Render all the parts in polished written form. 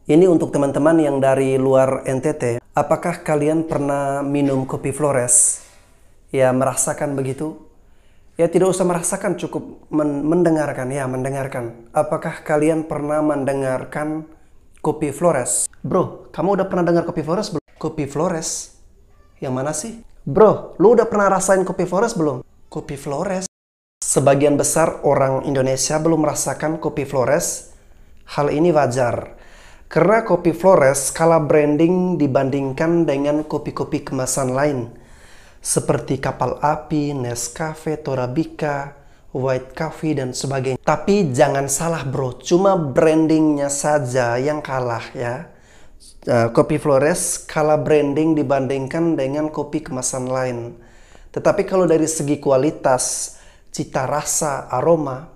Ini untuk teman-teman yang dari luar NTT. Apakah kalian pernah minum kopi Flores? Ya, merasakan begitu? Ya, tidak usah merasakan, cukup mendengarkan. Ya, mendengarkan. Apakah kalian pernah mendengarkan kopi Flores? Bro, kamu udah pernah dengar kopi Flores belum? Kopi Flores? Yang mana sih? Bro, lu udah pernah rasain kopi Flores belum? Kopi Flores? Sebagian besar orang Indonesia belum merasakan kopi Flores. Hal ini wajar. Karena kopi Flores kalah branding dibandingkan dengan kopi-kopi kemasan lain. Seperti Kapal Api, Nescafe, Torabika, White Coffee, dan sebagainya. Tapi jangan salah bro, cuma brandingnya saja yang kalah ya. Kopi Flores kalah branding dibandingkan dengan kopi kemasan lain. Tetapi kalau dari segi kualitas, cita rasa, aroma,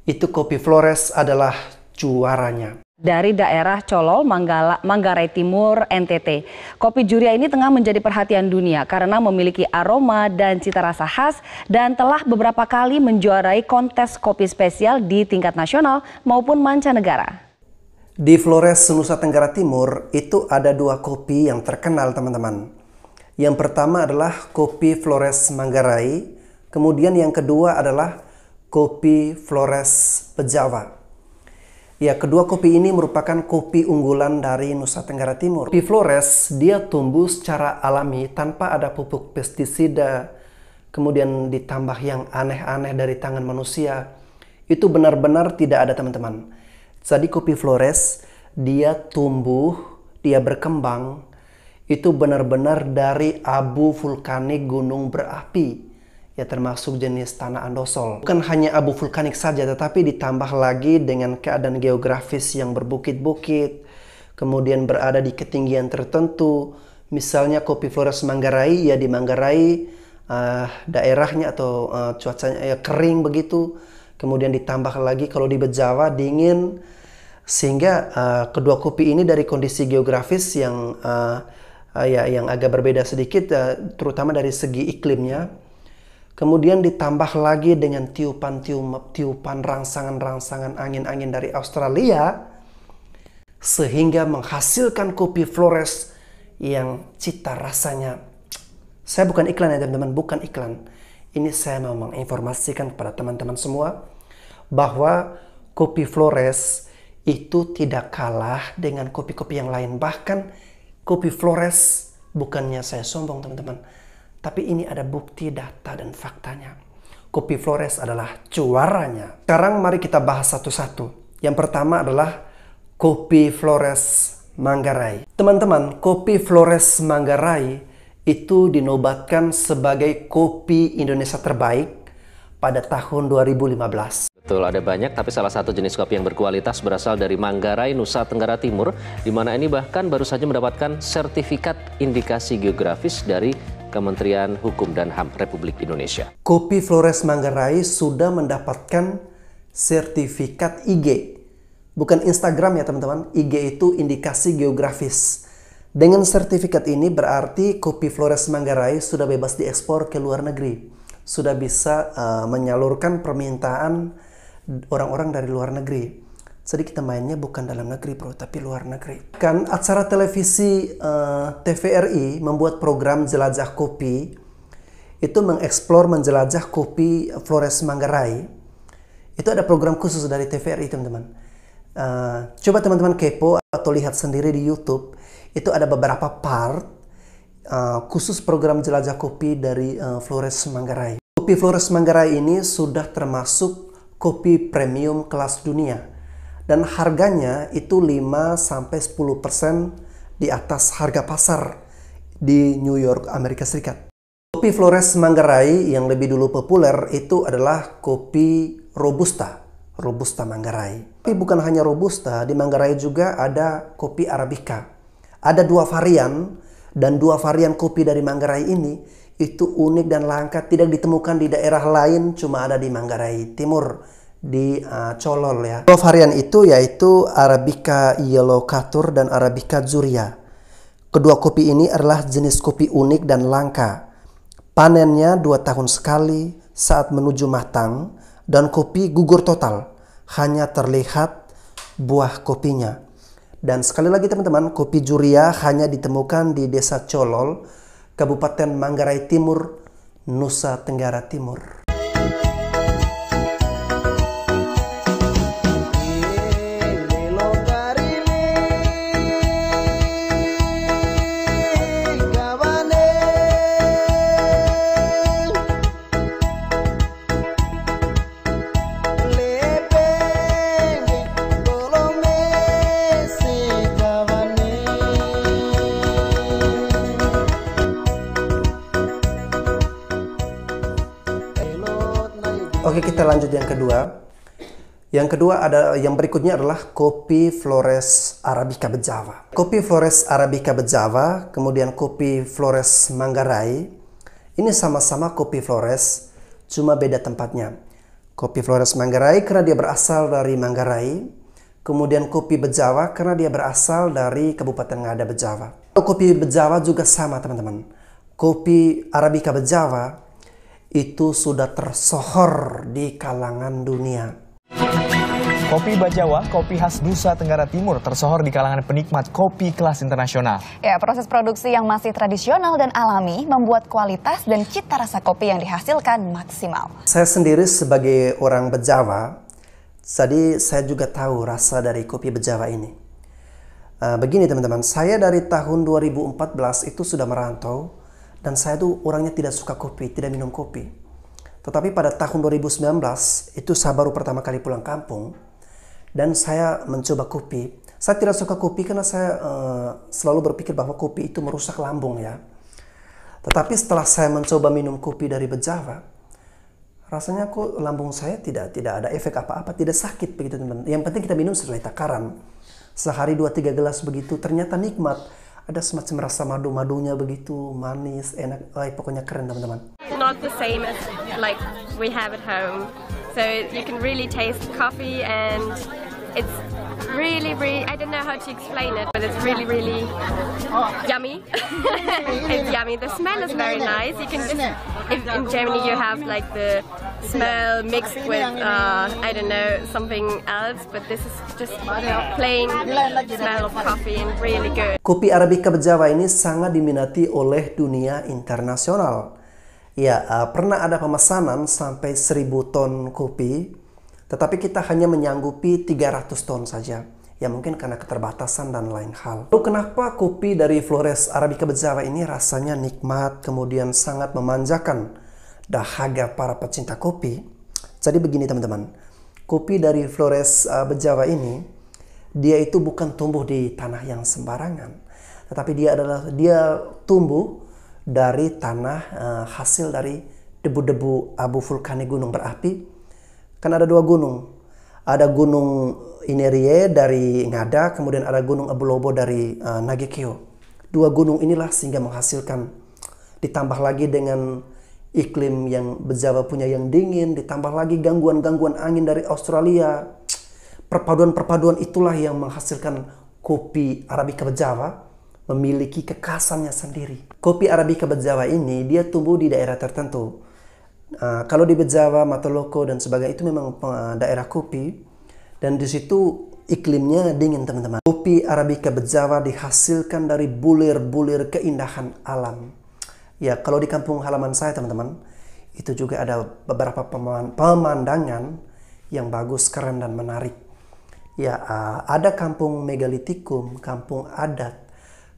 itu kopi Flores adalah juaranya. Dari daerah Colol, Manggarai Timur, NTT. Kopi Juria ini tengah menjadi perhatian dunia karena memiliki aroma dan cita rasa khas dan telah beberapa kali menjuarai kontes kopi spesial di tingkat nasional maupun mancanegara. Di Flores, Nusa Tenggara Timur, itu ada dua kopi yang terkenal teman-teman. Yang pertama adalah kopi Flores Manggarai, kemudian yang kedua adalah kopi Flores Pejawa. Ya, kedua kopi ini merupakan kopi unggulan dari Nusa Tenggara Timur. Kopi Flores, dia tumbuh secara alami tanpa ada pupuk pestisida, kemudian ditambah yang aneh-aneh dari tangan manusia. Itu benar-benar tidak ada teman-teman. Jadi kopi Flores, dia tumbuh, dia berkembang, itu benar-benar dari abu vulkanik gunung berapi. Ya, termasuk jenis tanah andosol. Bukan hanya abu vulkanik saja, tetapi ditambah lagi dengan keadaan geografis yang berbukit-bukit, kemudian berada di ketinggian tertentu. Misalnya kopi Flores Manggarai, ya di Manggarai daerahnya atau cuacanya ya kering begitu. Kemudian ditambah lagi kalau di Bejawa dingin, sehingga kedua kopi ini dari kondisi geografis yang agak berbeda sedikit, terutama dari segi iklimnya. Kemudian ditambah lagi dengan tiupan rangsangan-rangsangan angin-angin dari Australia, sehingga menghasilkan kopi Flores yang cita rasanya. Saya bukan iklan ya teman-teman, bukan iklan. Ini saya mau menginformasikan kepada teman-teman semua bahwa kopi Flores itu tidak kalah dengan kopi-kopi yang lain. Bahkan kopi Flores, bukannya saya sombong teman-teman, tapi ini ada bukti, data, dan faktanya. Kopi Flores adalah juaranya. Sekarang mari kita bahas satu-satu. Yang pertama adalah kopi Flores Manggarai. Teman-teman, kopi Flores Manggarai itu dinobatkan sebagai kopi Indonesia terbaik pada tahun 2015. Betul, ada banyak, tapi salah satu jenis kopi yang berkualitas berasal dari Manggarai, Nusa Tenggara Timur, di mana ini bahkan baru saja mendapatkan sertifikat indikasi geografis dari Kementerian Hukum dan HAM Republik Indonesia. Kopi Flores Manggarai sudah mendapatkan sertifikat IG. Bukan Instagram ya teman-teman, IG itu indikasi geografis. Dengan sertifikat ini berarti kopi Flores Manggarai sudah bebas diekspor ke luar negeri. Sudah bisa menyalurkan permintaan orang-orang dari luar negeri. Jadi kita mainnya bukan dalam negeri bro, tapi luar negeri. Kan acara televisi TVRI membuat program Jelajah Kopi. Itu mengeksplor, menjelajah kopi Flores Manggarai. Itu ada program khusus dari TVRI teman-teman. Coba teman-teman kepo atau lihat sendiri di YouTube. Itu ada beberapa part khusus program Jelajah Kopi dari Flores Manggarai. Kopi Flores Manggarai ini sudah termasuk kopi premium kelas dunia. Dan harganya itu 5-10% di atas harga pasar di New York, Amerika Serikat. Kopi Flores Manggarai yang lebih dulu populer itu adalah kopi Robusta. Robusta Manggarai. Tapi bukan hanya Robusta, di Manggarai juga ada kopi Arabica. Ada dua varian, dan dua varian kopi dari Manggarai ini itu unik dan langka, tidak ditemukan di daerah lain, cuma ada di Manggarai Timur, di Colol ya. Dua varian itu yaitu Arabica Yellow Catur dan Arabica Juria. Kedua kopi ini adalah jenis kopi unik dan langka. Panennya 2 tahun sekali saat menuju matang, dan kopi gugur total. Hanya terlihat buah kopinya. Dan sekali lagi teman-teman, kopi Juria hanya ditemukan di Desa Colol, Kabupaten Manggarai Timur, Nusa Tenggara Timur. Oke, kita lanjut yang kedua. Yang kedua yang berikutnya adalah kopi Flores Arabica Bejava. Kopi Flores Arabica Bejava, kemudian kopi Flores Manggarai. Ini sama-sama kopi Flores, cuma beda tempatnya. Kopi Flores Manggarai karena dia berasal dari Manggarai. Kemudian kopi Bejava karena dia berasal dari Kabupaten Ngada Bejava. Kopi Bejava juga sama teman-teman. Kopi Arabica Bejava itu sudah tersohor di kalangan dunia. Kopi Bajawa, kopi khas Nusa Tenggara Timur, tersohor di kalangan penikmat kopi kelas internasional. Ya, proses produksi yang masih tradisional dan alami membuat kualitas dan cita rasa kopi yang dihasilkan maksimal. Saya sendiri sebagai orang Bejawa, jadi saya juga tahu rasa dari kopi Bejawa ini. Begini teman-teman, saya dari tahun 2014 itu sudah merantau. Dan saya tuh orangnya tidak suka kopi, tidak minum kopi. Tetapi pada tahun 2019, itu saya baru pertama kali pulang kampung. Dan saya mencoba kopi. Saya tidak suka kopi karena saya selalu berpikir bahwa kopi itu merusak lambung ya. Tetapi setelah saya mencoba minum kopi dari Bejawa, rasanya kok lambung saya tidak ada efek apa-apa, tidak sakit begitu teman-teman. Yang penting kita minum sesuai takaran. Sehari 2-3 gelas begitu, ternyata nikmat. Ada semacam rasa madu-madunya begitu, manis, enak, pokoknya keren teman-teman. Not the same as like we have at home, so you can really taste coffee and it's really, I don't know how to explain it, but it's really yummy. It's yummy. The smell is very nice. You can just, if in Germany you have like the smell mixed with I don't know, something else, but this is just plain smell of coffee and really good. Kopi Arabica Bejava ini sangat diminati oleh dunia internasional. Ya, pernah ada pemesanan sampai 1000 ton kopi, tetapi kita hanya menyanggupi 300 ton saja. Ya mungkin karena keterbatasan dan lain hal. Lalu kenapa kopi dari Flores Arabica Bejava ini rasanya nikmat, kemudian sangat memanjakan dahaga para pecinta kopi? Jadi begini teman-teman, kopi dari Flores Bejava ini, dia itu bukan tumbuh di tanah yang sembarangan, tetapi dia tumbuh dari tanah hasil dari debu-debu abu vulkanik gunung berapi. Kan ada 2 gunung, ada gunung Inerie dari Ngada, kemudian ada gunung Abu Lobo dari Nagekeo. 2 gunung inilah sehingga menghasilkan, ditambah lagi dengan iklim yang Bejawa punya yang dingin, ditambah lagi gangguan-gangguan angin dari Australia. Perpaduan-perpaduan itulah yang menghasilkan kopi Arabica Bejava memiliki kekhasannya sendiri. Kopi Arabica Bejava ini dia tumbuh di daerah tertentu. Kalau di Bejawa, Matuloko dan sebagainya itu memang daerah kopi, dan di situ iklimnya dingin teman-teman. Kopi Arabica Bejava dihasilkan dari bulir-bulir keindahan alam. Ya, kalau di kampung halaman saya teman-teman, itu juga ada beberapa pemandangan yang bagus, keren dan menarik. Ya, ada kampung megalitikum, kampung adat,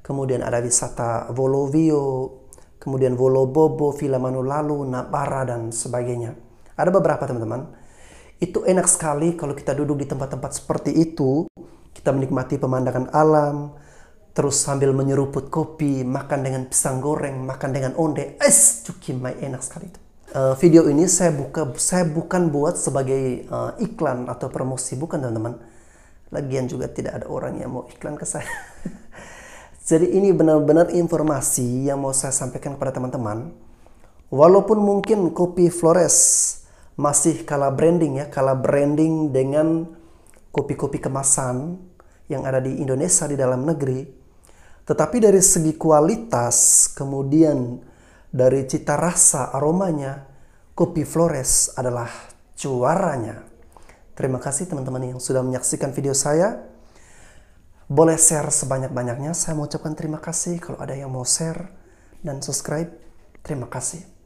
kemudian ada wisata Volovio, kemudian Volobobo, Villa Manulalu, Napara dan sebagainya. Ada beberapa teman-teman. Itu enak sekali kalau kita duduk di tempat-tempat seperti itu, kita menikmati pemandangan alam, terus sambil menyeruput kopi, makan dengan pisang goreng, makan dengan onde. Cukimai, enak sekali itu. Video ini saya bukan buat sebagai iklan atau promosi, bukan teman-teman. Lagian juga tidak ada orang yang mau iklan ke saya. Jadi ini benar-benar informasi yang mau saya sampaikan kepada teman-teman. Walaupun mungkin kopi Flores masih kalah branding dengan kopi-kopi kemasan yang ada di Indonesia, di dalam negeri. Tetapi dari segi kualitas, kemudian dari cita rasa, aromanya, kopi Flores adalah juaranya. Terima kasih teman-teman yang sudah menyaksikan video saya. Boleh share sebanyak-banyaknya. Saya mau ucapkan terima kasih. Kalau ada yang mau share dan subscribe, terima kasih.